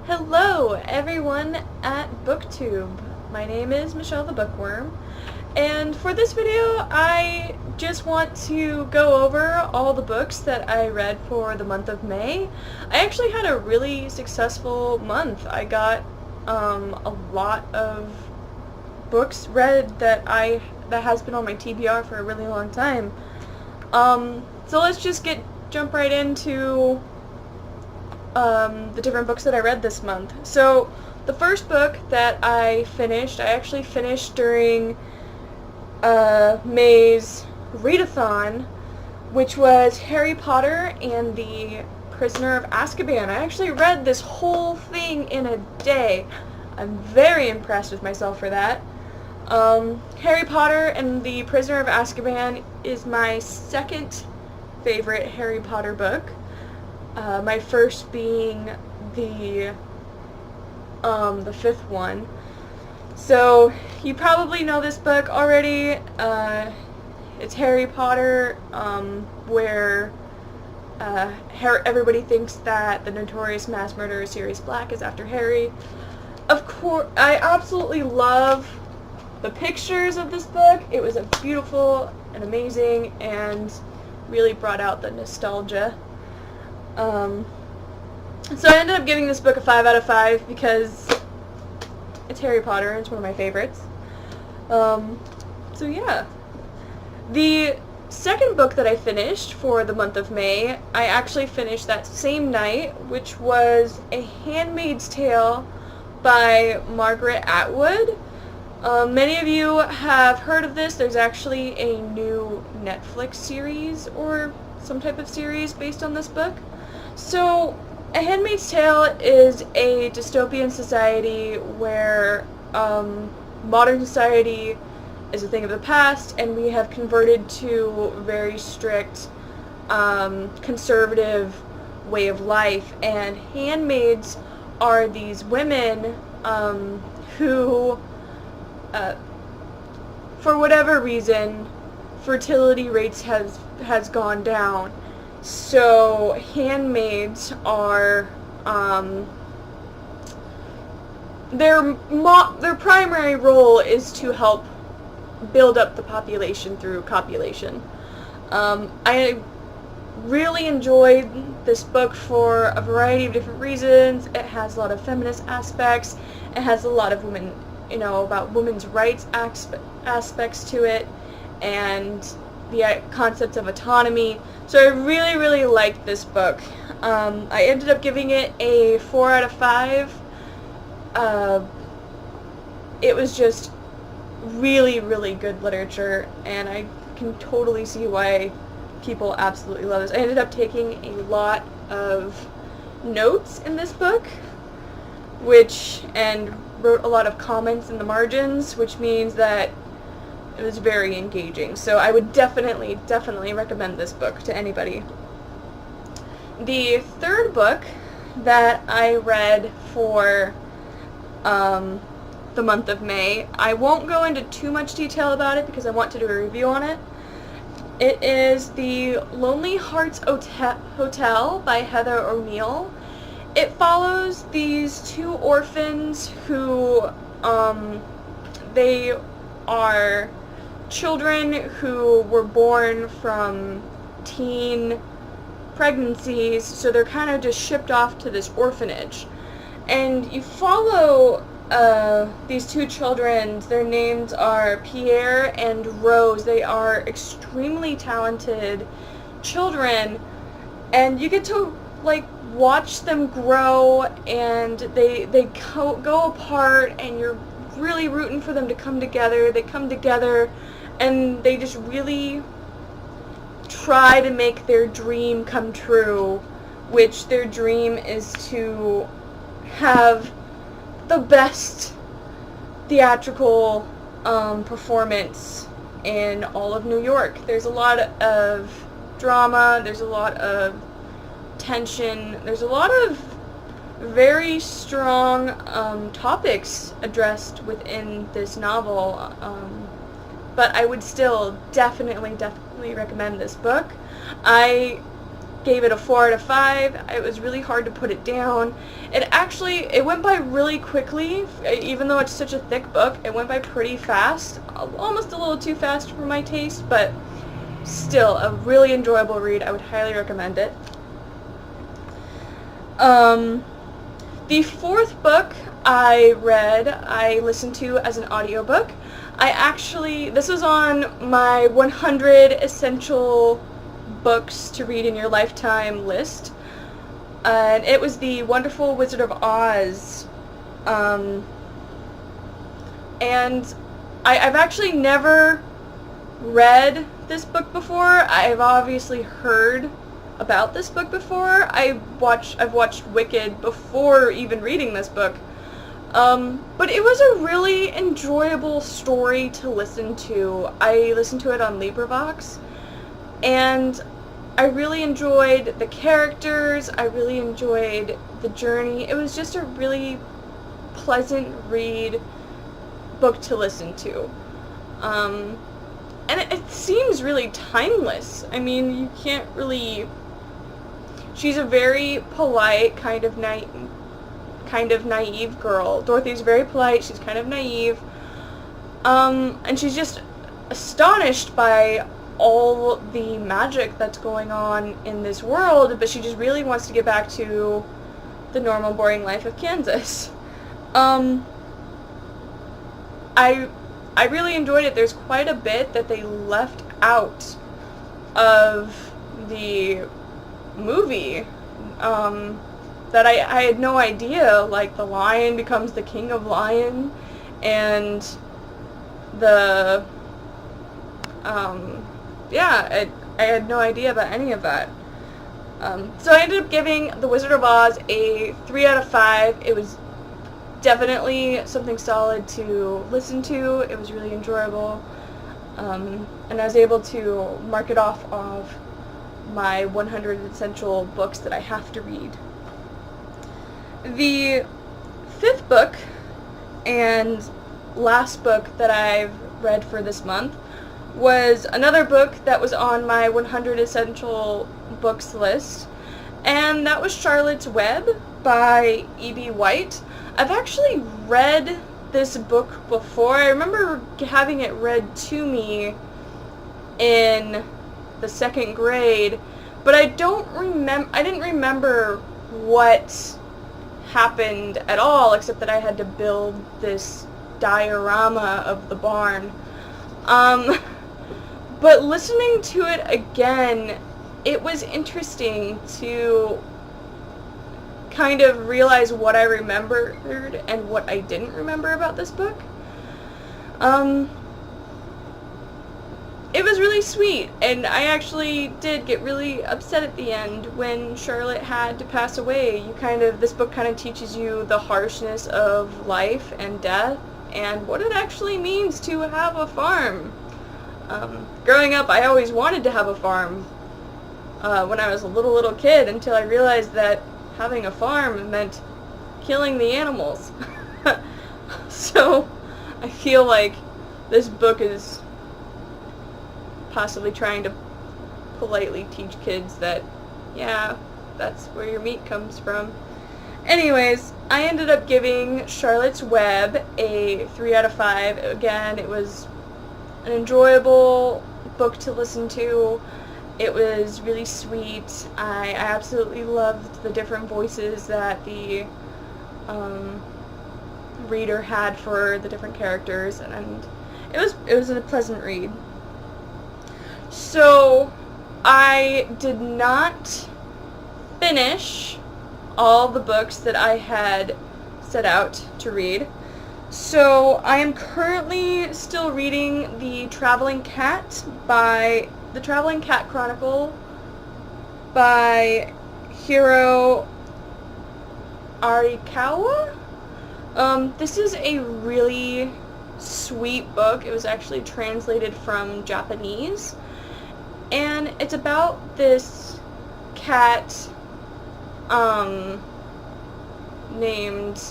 Hello, everyone at BookTube. My name is Michelle the Bookworm, and for this video, I just want to go over all the books that I read for the month of May. I actually had a really successful month. I got a lot of books read that has been on my TBR for a really long time. So let's just jump right into the different books that I read this month. So the first book that I actually finished during May's readathon, which was Harry Potter and the Prisoner of Azkaban. I actually read this whole thing in a day. I'm very impressed with myself for that. Harry Potter and the Prisoner of Azkaban is my second favorite Harry Potter book. My first being the fifth one. So you probably know this book already. It's Harry Potter, where everybody thinks that the notorious mass murderer Sirius Black is after Harry. Of course, I absolutely love the pictures of this book. It was beautiful and amazing, and really brought out the nostalgia. So I ended up giving this book a 5 out of 5 because it's Harry Potter and it's one of my favorites. So yeah. The second book that I finished for the month of May, I actually finished that same night, which was A Handmaid's Tale by Margaret Atwood. Many of you have heard of this. There's actually a new Netflix series or some type of series based on this book. So, A Handmaid's Tale is a dystopian society where modern society is a thing of the past, and we have converted to a very strict, conservative way of life. And handmaids are these women who, for whatever reason, fertility rates has gone down. So handmaids are their primary role is to help build up the population through copulation. I really enjoyed this book for a variety of different reasons. It has a lot of feminist aspects. It has a lot of about women's rights aspects to it, and the concept of autonomy. So I really, really liked this book. I ended up giving it a 4 out of 5. It was just really, really good literature, and I can totally see why people absolutely love this. I ended up taking a lot of notes in this book, and wrote a lot of comments in the margins, which means that it was very engaging. So I would definitely recommend this book to anybody. The third book that I read for the month of May, I won't go into too much detail about it because I want to do a review on it. It is The Lonely Hearts Hotel by Heather O'Neill. It follows these two orphans who, they are children who were born from teen pregnancies, so they're kind of just shipped off to this orphanage. And you follow these two children. Their names are Pierre and Rose. They are extremely talented children, and you get to watch them grow, and they go apart, and you're really rooting for them to come together. They come together, and they just really try to make their dream come true, which their dream is to have the best theatrical performance in all of New York. There's a lot of drama, there's a lot of tension, there's a lot of very strong topics addressed within this novel, but I would still definitely recommend this book. I gave it a 4 out of 5. It was really hard to put it down. It went by really quickly, even though it's such a thick book. It went by pretty fast, almost a little too fast for my taste, but still a really enjoyable read. I would highly recommend it. The fourth book I listened to as an audiobook. This was on my 100 essential books to read in your lifetime list, and it was The Wonderful Wizard of Oz, and I've actually never read this book before. I've obviously heard about this book before. I've watched Wicked before even reading this book, but it was a really enjoyable story to listen to. I listened to it on LibriVox, and I really enjoyed the characters. I really enjoyed the journey. It was just a really pleasant read book to listen to. And it seems really timeless. I mean, you can't really... She's a very polite, kind of naive girl. Dorothy's very polite. She's kind of naive. And she's just astonished by all the magic that's going on in this world, but she just really wants to get back to the normal, boring life of Kansas. I really enjoyed it. There's quite a bit that they left out of the movie that I had no idea, like the lion becomes the king of lion, and the I had no idea about any of that. So I ended up giving The Wizard of Oz a 3 out of 5. It was definitely something solid to listen to. It was really enjoyable. And I was able to mark it off of my 100 essential books that I have to read. The fifth book and last book that I've read for this month was another book that was on my 100 essential books list, and that was Charlotte's Web by E.B. White. I've actually read this book before. I remember having it read to me in the 2nd grade, but I didn't remember what happened at all, except that I had to build this diorama of the barn. But listening to it again, it was interesting to kind of realize what I remembered and what I didn't remember about this book. It was really sweet, and I actually did get really upset at the end when Charlotte had to pass away. This book kind of teaches you the harshness of life and death and what it actually means to have a farm. Growing up, I always wanted to have a farm when I was a little kid, until I realized that having a farm meant killing the animals. So I feel like this book is possibly trying to politely teach kids that, yeah, that's where your meat comes from. Anyways, I ended up giving Charlotte's Web a 3 out of 5. Again, it was an enjoyable book to listen to. It was really sweet. I absolutely loved the different voices that the reader had for the different characters, and it was a pleasant read. So I did not finish all the books that I had set out to read. So I am currently still reading The Traveling Cat Chronicle by Hiro Arikawa. This is a really sweet book. It was actually translated from Japanese, and it's about this cat named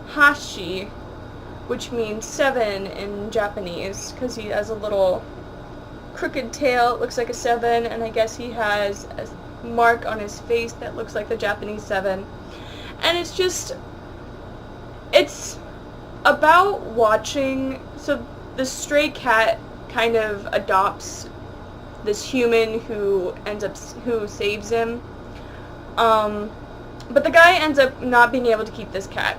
Hashi, which means 7 in Japanese, because he has a little crooked tail. It looks like a 7, and I guess he has mark on his face that looks like the Japanese 7. And it's about watching, so the stray cat kind of adopts this human who saves him. But the guy ends up not being able to keep this cat.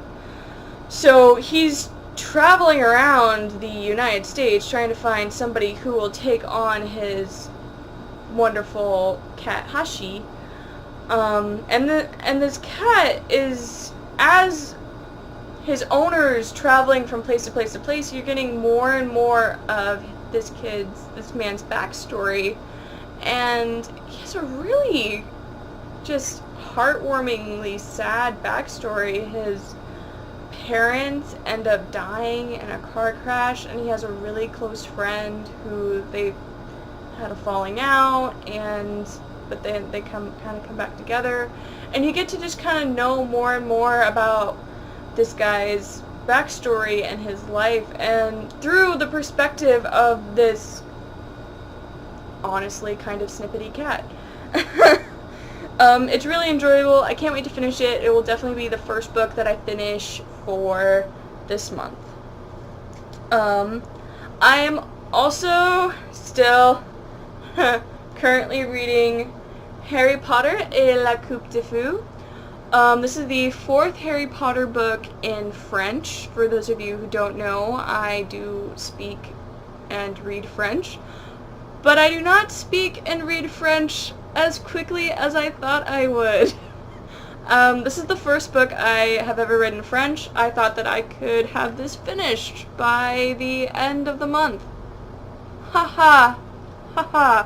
So he's traveling around the United States trying to find somebody who will take on his wonderful cat Hashi. And this cat is, as his owner's traveling from place to place to place, you're getting more and more of this man's backstory, and he has a really just heartwarmingly sad backstory. His parents end up dying in a car crash, and he has a really close friend who they had a falling out, but then they come back together, and you get to just kind of know more and more about this guy's backstory and his life, and through the perspective of this honestly kind of snippety cat. It's really enjoyable. I can't wait to finish it. It will definitely be the first book that I finish for this month. I am also still currently reading Harry Potter et la Coupe de Feu. This is the 4th Harry Potter book in French. For those of you who don't know, I do speak and read French, but I do not speak and read French as quickly as I thought I would. This is the first book I have ever read in French. I thought that I could have this finished by the end of the month. Haha. Haha.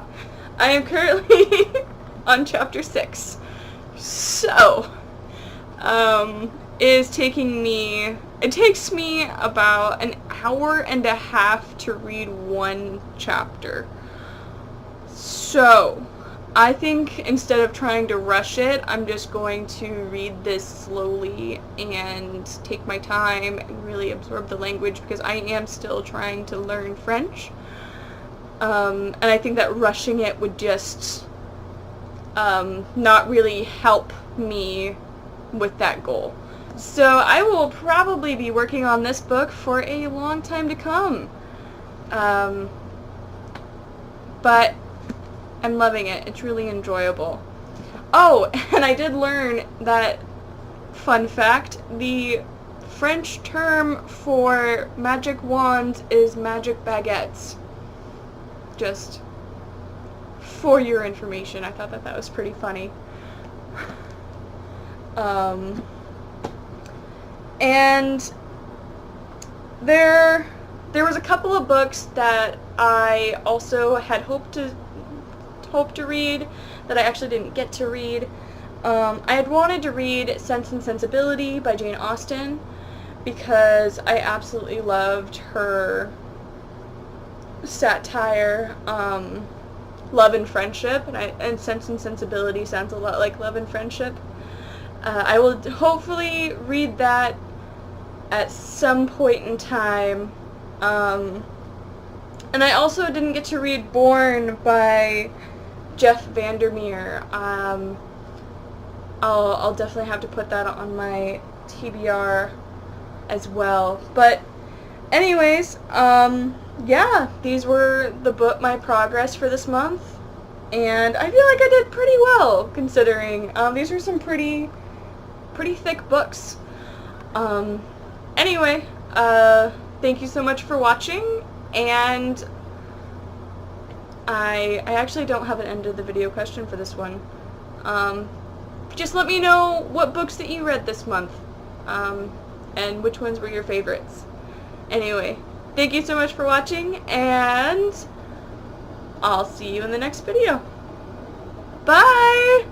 I am currently on chapter 6. So, it takes me about an hour and a half to read one chapter. So, I think instead of trying to rush it, I'm just going to read this slowly and take my time and really absorb the language, because I am still trying to learn French. And I think that rushing it would just not really help me with that goal. So I will probably be working on this book for a long time to come. But I'm loving it. It's really enjoyable. Oh, and I did learn that, fun fact, the French term for magic wands is magic baguettes. Just for your information. I thought that was pretty funny. And there was a couple of books that I also had hoped to read that I actually didn't get to read. I had wanted to read Sense and Sensibility by Jane Austen, because I absolutely loved her satire, Love and Friendship, and Sense and Sensibility sounds a lot like Love and Friendship. I will hopefully read that at some point in time. And I also didn't get to read Born by Jeff Vandermeer. I'll definitely have to put that on my TBR as well. But anyways, yeah, these were my progress for this month, and I feel like I did pretty well, considering these are some pretty thick books. Anyway, thank you so much for watching, and I actually don't have an end of the video question for this one. Just let me know what books that you read this month, and which ones were your favorites. Anyway, thank you so much for watching, and I'll see you in the next video. Bye!